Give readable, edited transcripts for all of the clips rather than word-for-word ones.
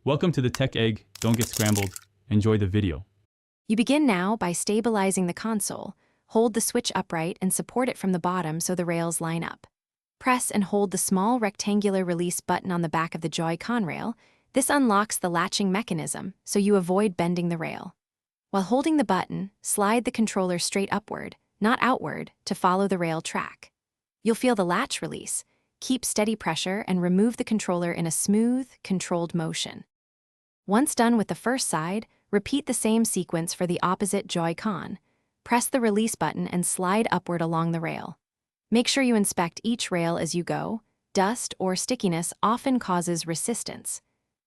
Welcome to the Tech Egg. Don't get scrambled. Enjoy the video. You begin now by stabilizing the console. Hold the switch upright and support it from the bottom so the rails line up. Press and hold the small rectangular release button on the back of the Joy-Con rail. This unlocks the latching mechanism, so you avoid bending the rail. While holding the button, slide the controller straight upward, not outward, to follow the rail track. You'll feel the latch release. Keep steady pressure and remove the controller in a smooth, controlled motion. Once done with the first side, repeat the same sequence for the opposite Joy-Con. Press the release button and slide upward along the rail. Make sure you inspect each rail as you go. Dust or stickiness often causes resistance.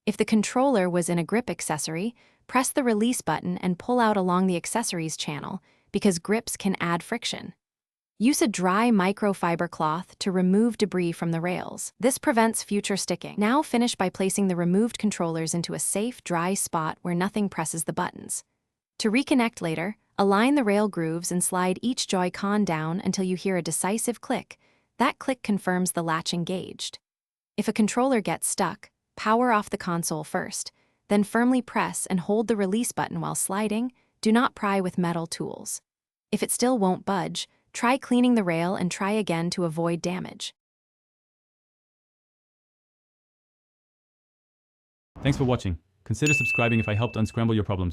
If the controller was in a grip accessory, press the release button and pull out along the accessories channel because grips can add friction. Use a dry microfiber cloth to remove debris from the rails. This prevents future sticking. Now finish by placing the removed controllers into a safe, dry spot where nothing presses the buttons. To reconnect later, align the rail grooves and slide each Joy-Con down until you hear a decisive click. That click confirms the latch engaged. If a controller gets stuck, power off the console first, then firmly press and hold the release button while sliding. Do not pry with metal tools. If it still won't budge, try cleaning the rail and try again to avoid damage. Thanks for watching. Consider subscribing if I helped unscramble your problems.